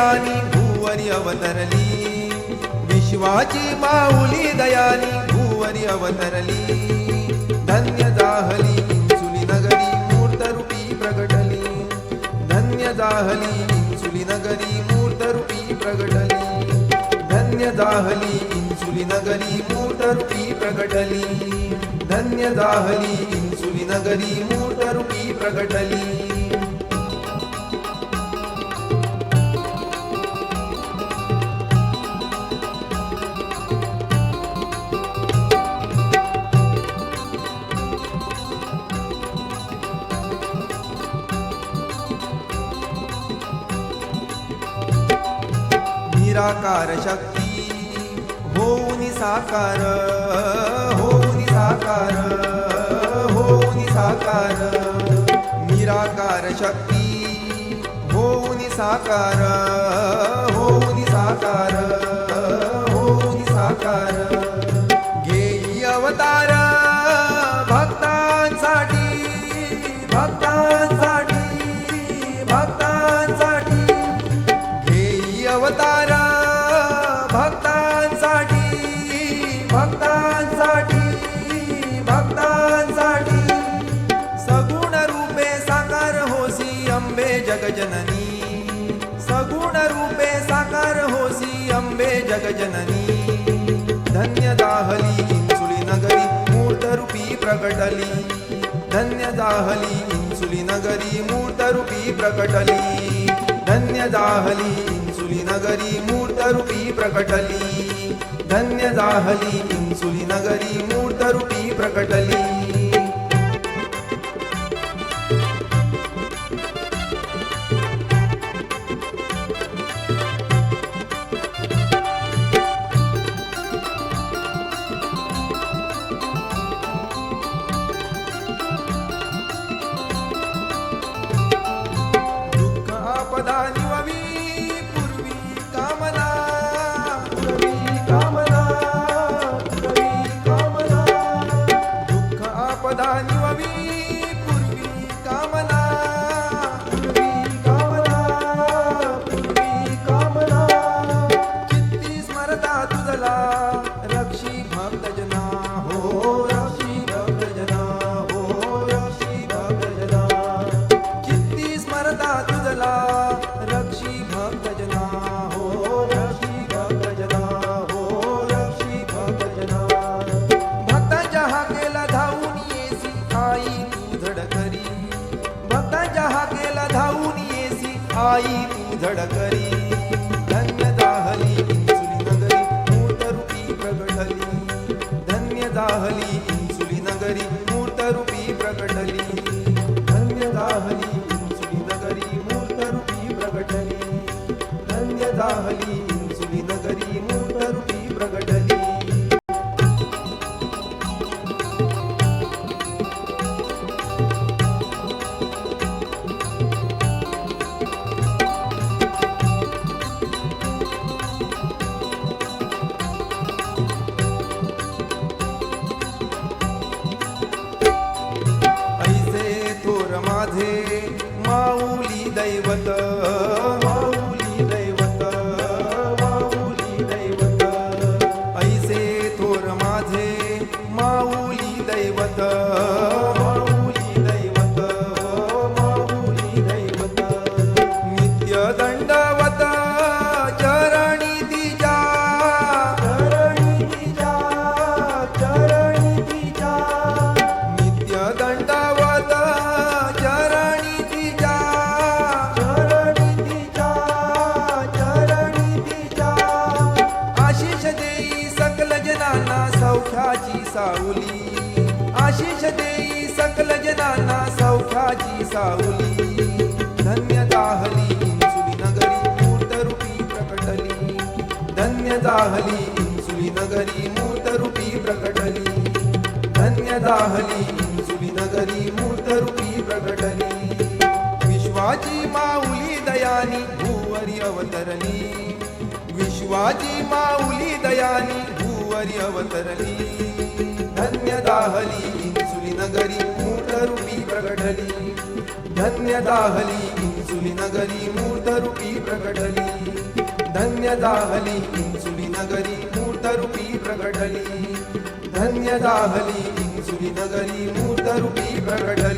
दयानी भूवरी अवतरली, विश्वाची माऊली दयानी भूवरी अवतरली. धन्य जाहली इंसुली नगरी मूर्तरूपी प्रगटली, धन्य जाहली इंसुली नगरी मूर्तरूपी प्रगटली, धन्य जाहली इंसुली नगरी मूर्तरूपी प्रगटली, धन्य जाहली इंसुली नगरी मूर्तरूपी प्रगटली. निराकार शक्ती होऊन साकार, होऊन साकार, होऊन साकार. निराकार शक्ती होऊन साकार, होऊन साकार, होऊन साकार. घेई अवतार भक्तांसाठी, भक्तांसाठी, भक्तांसाठी. घेई अवतार भक्तांसाठी, भक्तांसाठी, भक्तांसाठी. सगुण रूपे साकार होसी अंबे जगजननी, सगुण रूपे साकार होसी अंबे जगजननी. धन्य जाहली इंसुली नगरी मूर्तरूपी प्रगटली, धन्य जाहली इंसुली नगरी मूर्तरूपी प्रगटली, धन्य जाहली इंसुली नगरी मूर्तरूपी प्रगटली, धन्य जाहली इंसुली नगरी मूर्तरूपी प्रगटली. दुःख आपदा निववी पूर्वी कामना, पूर्वी कामना, पूर्वी कामना. दुःख आपदा निववी पूर्वी कामना, पूर्वी कामना, पूर्वी कामना. चित्ती स्मरता तुझला रक्षी भक्तजना, हो रक्षी भक्तजना, हो रक्षी भक्तजना. चित्ती स्मरता तुझला रक्षी भक्तजना, हो रक्षी भक्तजना, हो रक्षी भक्तजना. भक्तांच्या हाकेला धावून येसी आई तू धडकरी, भक्तांच्या हाकेला धावून येसी आई तू धडकरी. धन्य जाहली इंसुली नगरी मूर्तरूपी प्रगटली, धन्य जाहली इंसुली नगरी मूर्तरूपी प्रगटली, धन्य जाहली इंसुली नगरी मूर्तरूपी प्रगटली, धन्य जाहली इंसुली नगरी मूर्तरूपी प्रगटली. ऐसे थोर माझे माऊली दैवत, माऊली दैवत, माऊली दैवत. ऐसे थोर माझे माऊली दैवत, माऊली दैवत, माऊली दैवत. नित्य दंडवत चरणी तिच्या, चरणी तिच्या, चरणी तिच्या. नित्य दंडवत चरणी तिच्या, चरणी तिच्या, चरणी तिच्या. आशिष देई सकल जनांना सौख्याची सावली, आशिष देई सकल जनांना सौख्याची सावली. धन्य जाहली इंसुली नगरी मूर्तरूपी प्रगटली, धन्य जाहली इंसुली नगरी मूर्तरूपी प्रगटली, धन्य जाहली इंसुली नगरी मूर्तरूपी प्रगटली. विश्वाची माऊली दयानी भूवरी अवतरली, विश्वाची माऊली दयानी भूवरी अवतरली. धन्य जाहली इंसुली नगरी मूर्तरूपी प्रगटली, धन्य जाहली इंसुली नगरी मूर्तरूपी प्रगटली. धन्य जाहली इंसुली नगरी मूर्तरूपी प्रगटली धन्य जाहली इंसुली नगरी मूर्तरूपी प्रगटली